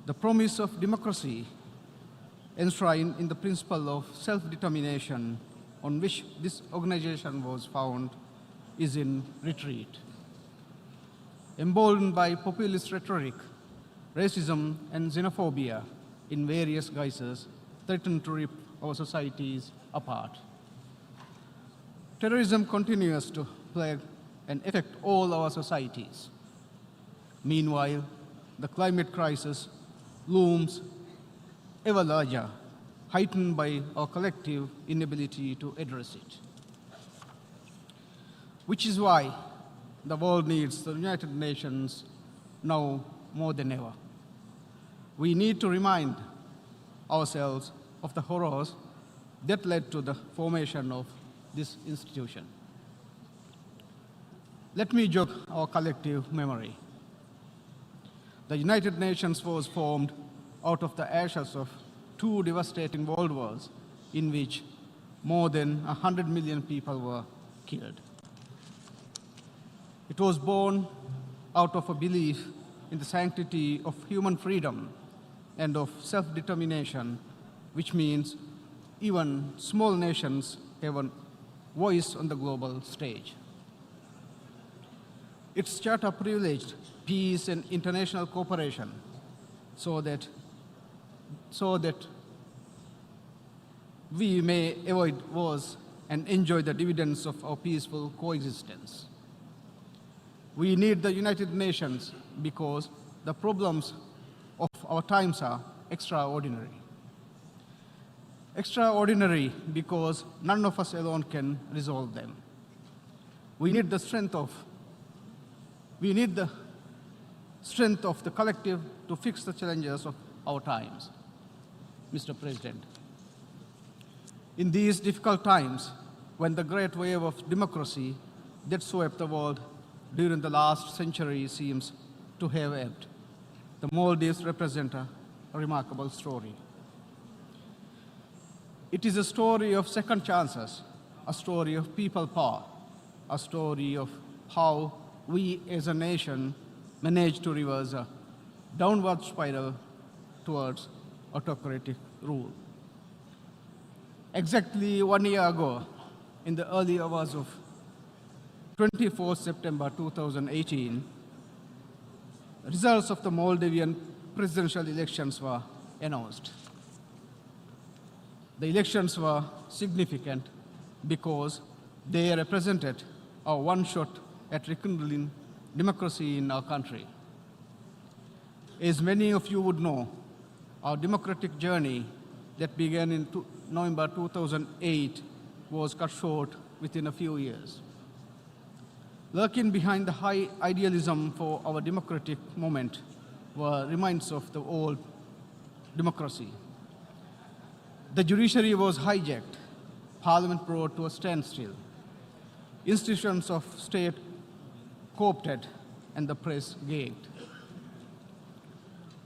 The promise of democracy enshrined in the principle of self-determination on which this organization was found is in retreat. Emboldened by populist rhetoric, racism and xenophobia in various guises threaten to rip our societies apart. Terrorism continues to plague and affect all our societies. Meanwhile, the climate crisis looms ever larger, heightened by our collective inability to address it. Which is why the world needs the United Nations now more than ever. We need to remind ourselves of the horrors that led to the formation of this institution. Let me jog our collective memory. The United Nations was formed out of the ashes of two devastating world wars in which more than 100 million people were killed. It was born out of a belief in the sanctity of human freedom and of self-determination, which means even small nations have a voice on the global stage. Its charter privileged peace and international cooperation so that we may avoid wars and enjoy the dividends of our peaceful coexistence. We need the United Nations because the problems of our times are extraordinary. Extraordinary because none of us alone can resolve them. We need the strength of the collective to fix the challenges of our times. Mr. President, in these difficult times, when the great wave of democracy that swept the world during the last century seems to have ebbed, the Maldives represent a remarkable story. It is a story of second chances, a story of people power, a story of how we as a nation managed to reverse a downward spiral towards autocratic rule. Exactly 1 year ago, in the early hours of 24 September 2018, results of the Maldivian presidential elections were announced. The elections were significant because they represented a one shot at rekindling democracy in our country. As many of you would know, our democratic journey that began in November 2008 was cut short within a few years. Lurking behind the high idealism for our democratic movement were remains of the old democracy. The judiciary was hijacked, parliament brought to a standstill, institutions of state co-opted, and the press gagged.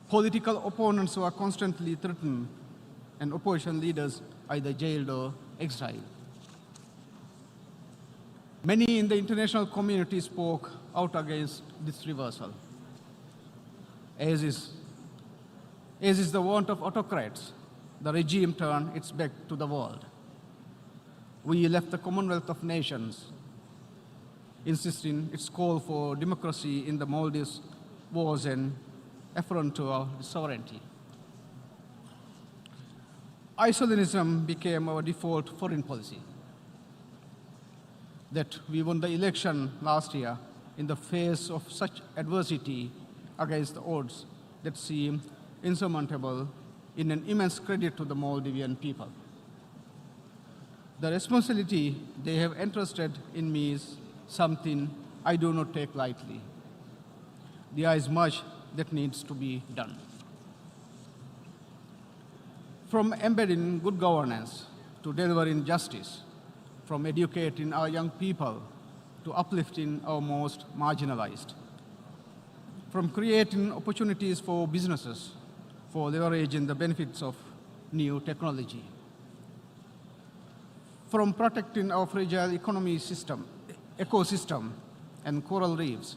Political opponents were constantly threatened, and opposition leaders either jailed or exiled. Many in the international community spoke out against this reversal. As is the want of autocrats, the regime turned its back to the world. We left the Commonwealth of Nations, insisting its call for democracy in the Maldives was an affront to our sovereignty. Isolationism became our default foreign policy. That we won the election last year in the face of such adversity against the odds that seemed insurmountable in an immense credit to the Maldivian people. The responsibility they have entrusted in me is something I do not take lightly. There is much that needs to be done. From embedding good governance to delivering justice, from educating our young people to uplifting our most marginalized, from creating opportunities for businesses for leveraging the benefits of new technology, from protecting our fragile ecosystem and coral reefs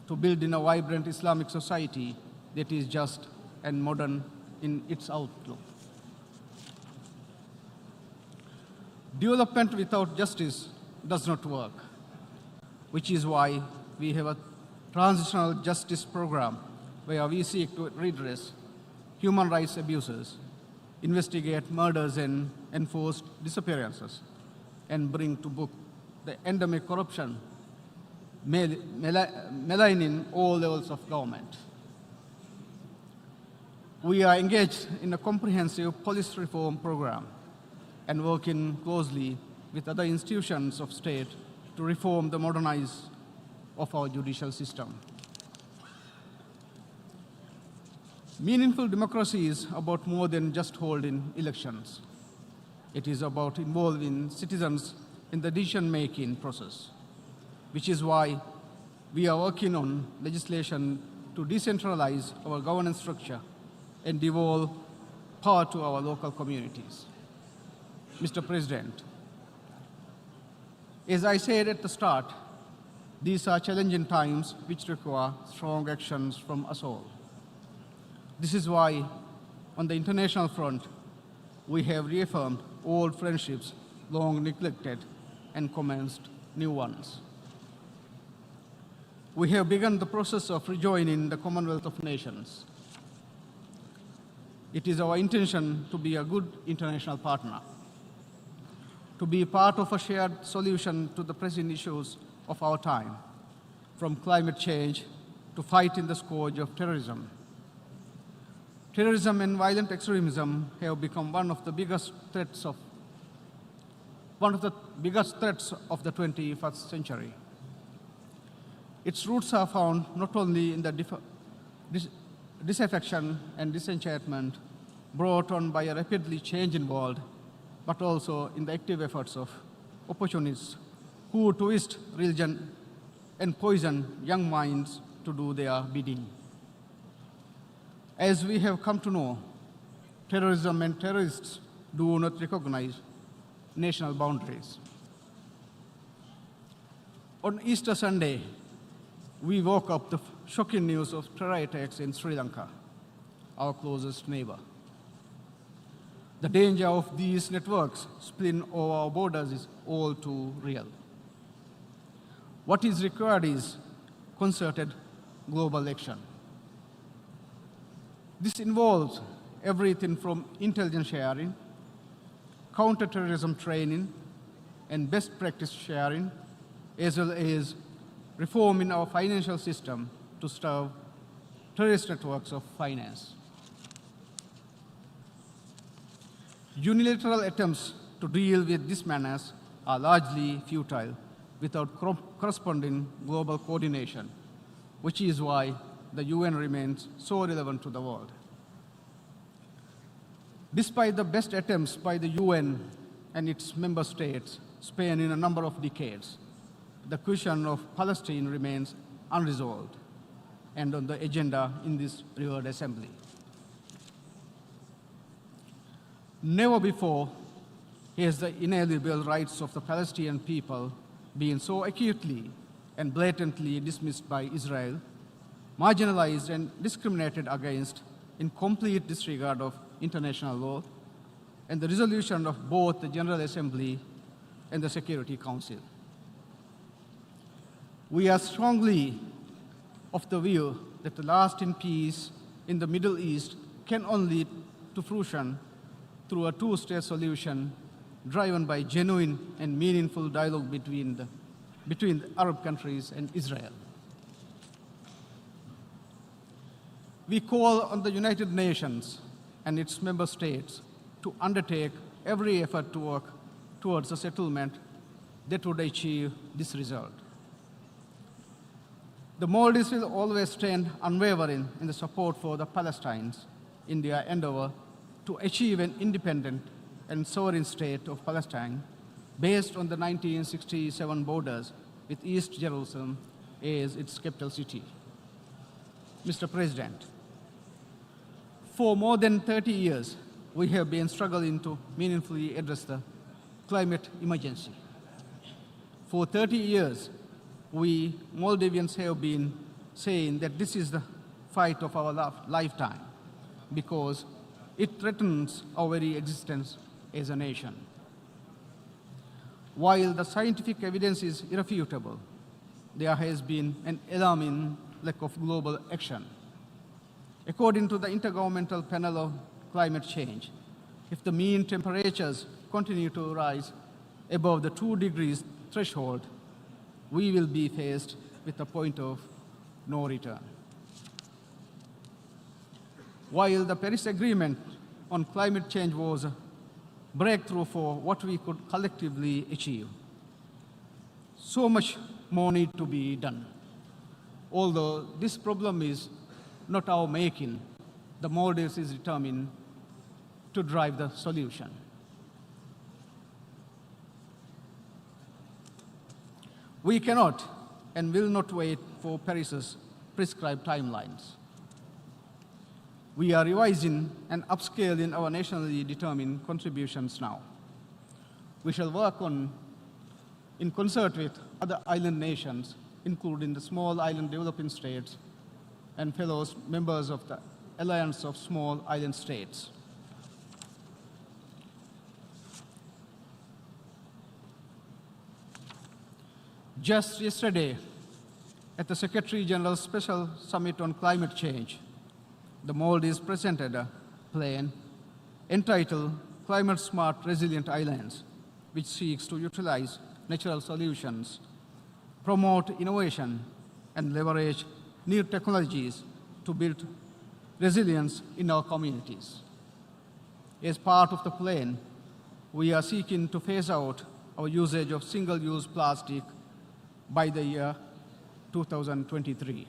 to building a vibrant Islamic society that is just and modern in its outlook. Development without justice does not work, which is why we have a transitional justice program where we seek to redress human rights abuses, investigate murders and enforced disappearances, and bring to book the endemic corruption maligning all levels of government. We are engaged in a comprehensive police reform program and working closely with other institutions of state to reform the modernize of our judicial system. Meaningful democracy is about more than just holding elections. It is about involving citizens in the decision-making process, which is why we are working on legislation to decentralize our governance structure and devolve power to our local communities. Mr. President, as I said at the start, these are challenging times which require strong actions from us all. This is why, on the international front, we have reaffirmed old friendships long neglected and commenced new ones. We have begun the process of rejoining the Commonwealth of Nations. It is our intention to be a good international partner, to be part of a shared solution to the pressing issues of our time, from climate change to fighting the scourge of terrorism. Terrorism and violent extremism have become one of the biggest threats of the 21st century. Its roots are found not only in the disaffection and disenchantment brought on by a rapidly changing world, but also in the active efforts of opportunists who twist religion and poison young minds to do their bidding. As we have come to know, terrorism and terrorists do not recognize national boundaries. On Easter Sunday, we woke up to shocking news of terror attacks in Sri Lanka, our closest neighbor. The danger of these networks spilling over our borders is all too real. What is required is concerted global action. This involves everything from intelligence sharing, counterterrorism training, and best practice sharing, as well as reforming our financial system to stop terrorist networks of finance. Unilateral attempts to deal with these menace are largely futile without corresponding global coordination, which is why the UN remains so relevant to the world. Despite the best attempts by the UN and its member states spanning a number of decades, the question of Palestine remains unresolved and on the agenda in this revered assembly. Never before has the inalienable rights of the Palestinian people been so acutely and blatantly dismissed by Israel, marginalized and discriminated against in complete disregard of international law and the resolution of both the General Assembly and the Security Council. We are strongly of the view that the lasting peace in the Middle East can only lead to fruition through a two-state solution driven by genuine and meaningful dialogue between the Arab countries and Israel. We call on the United Nations and its member states to undertake every effort to work towards a settlement that would achieve this result. The Maldives will always stand unwavering in the support for the Palestinians in their endeavor to achieve an independent and sovereign state of Palestine based on the 1967 borders with East Jerusalem as its capital city. Mr. President, for more than 30 years, we have been struggling to meaningfully address the climate emergency. For 30 years, we Maldivians have been saying that this is the fight of our lifetime, because it threatens our very existence as a nation. While the scientific evidence is irrefutable, there has been an alarming lack of global action. According to the Intergovernmental Panel on Climate Change, if the mean temperatures continue to rise above the 2 degrees threshold, we will be faced with a point of no return. While the Paris Agreement on climate change was a breakthrough for what we could collectively achieve, so much more needs to be done. Although this problem is not our making, the Maldives is determined to drive the solution. We cannot and will not wait for Paris's prescribed timelines. We are revising and upscaling our nationally determined contributions now. We shall work in concert with other island nations, including the small island developing states and fellow members of the Alliance of Small Island States. Just yesterday, at the Secretary General's Special Summit on Climate Change, the Maldives presented a plan entitled Climate Smart Resilient Islands, which seeks to utilize natural solutions, promote innovation, and leverage new technologies to build resilience in our communities. As part of the plan, we are seeking to phase out our usage of single-use plastic by the year 2023.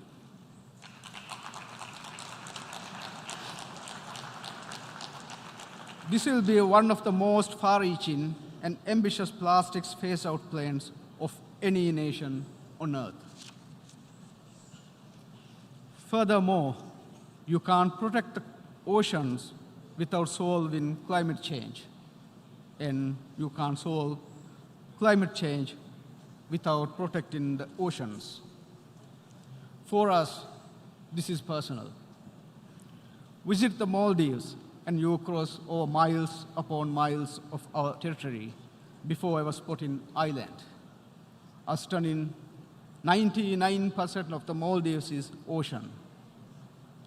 This will be one of the most far-reaching and ambitious plastics phase-out plans of any nation on Earth. Furthermore, you can't protect the oceans without solving climate change, and you can't solve climate change without protecting the oceans. For us, this is personal. Visit the Maldives and you cross over miles upon miles of our territory before our spotting island. A stunning 99% of the Maldives is ocean.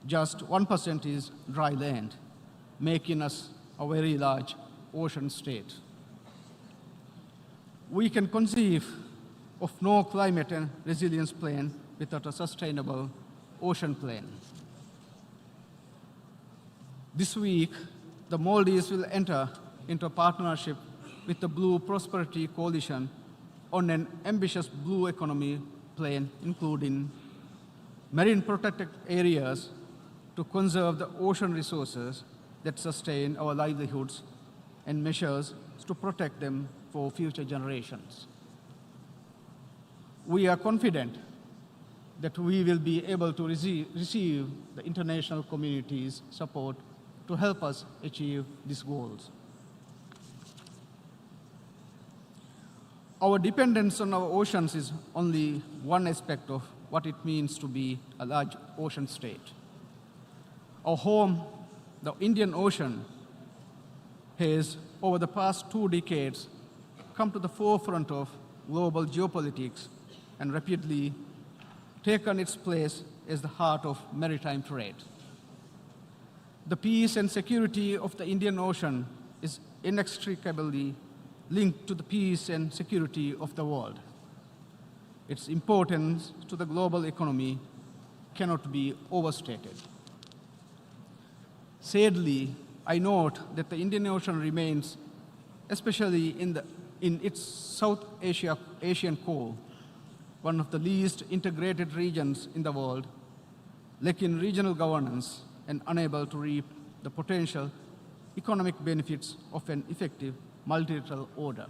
Just 1% is dry land, making us a very large ocean state. We can conceive of no climate and resilience plan without a sustainable ocean plan. This week, the Maldives will enter into a partnership with the Blue Prosperity Coalition on an ambitious blue economy plan, including marine protected areas to conserve the ocean resources that sustain our livelihoods and measures to protect them for future generations. We are confident that we will be able to receive the international community's support to help us achieve these goals. Our dependence on our oceans is only one aspect of what it means to be a large ocean state. Our home, the Indian Ocean, has, over the past 2 decades, come to the forefront of global geopolitics and rapidly taken its place as the heart of maritime trade. The peace and security of the Indian Ocean is inextricably linked to the peace and security of the world. Its importance to the global economy cannot be overstated. Sadly, I note that the Indian Ocean remains, especially in its South Asian core, one of the least integrated regions in the world, lacking regional governance and unable to reap the potential economic benefits of an effective multilateral order.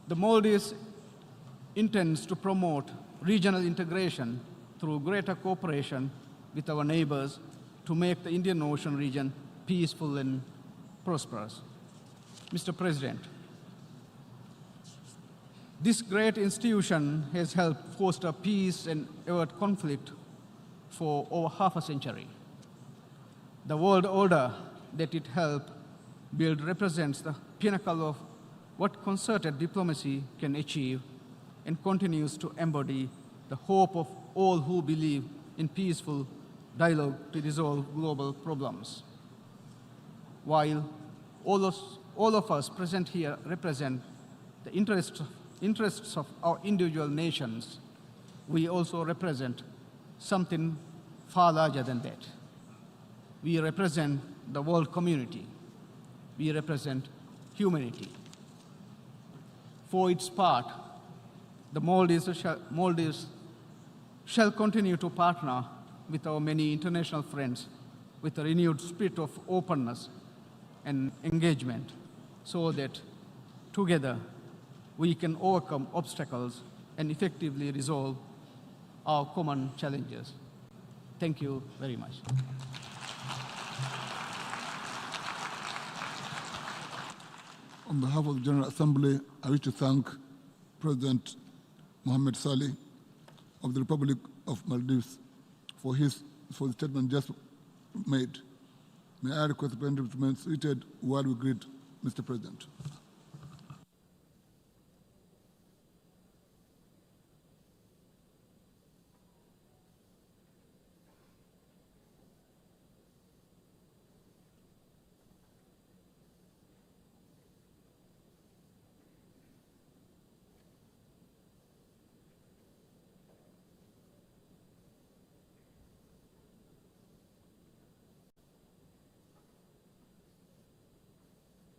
The Maldives intends to promote regional integration through greater cooperation with our neighbors to make the Indian Ocean region peaceful and prosperous. Mr. President, this great institution has helped foster peace and avert conflict for over half a century. The world order that it helped build represents the pinnacle of what concerted diplomacy can achieve and continues to embody the hope of all who believe in peaceful dialogue to resolve global problems. While all of us present here represent the interests of our individual nations, we also represent something far larger than that. We represent the world community. We represent humanity. For its part, the Maldives shall continue to partner with our many international friends with a renewed spirit of openness and engagement so that together we can overcome obstacles and effectively resolve our common challenges. Thank you very much. On behalf of the General Assembly, I wish to thank President Mohamed Solih of the Republic of Maldives for the statement just made. May I request the President to remain seated while we greet Mr. President.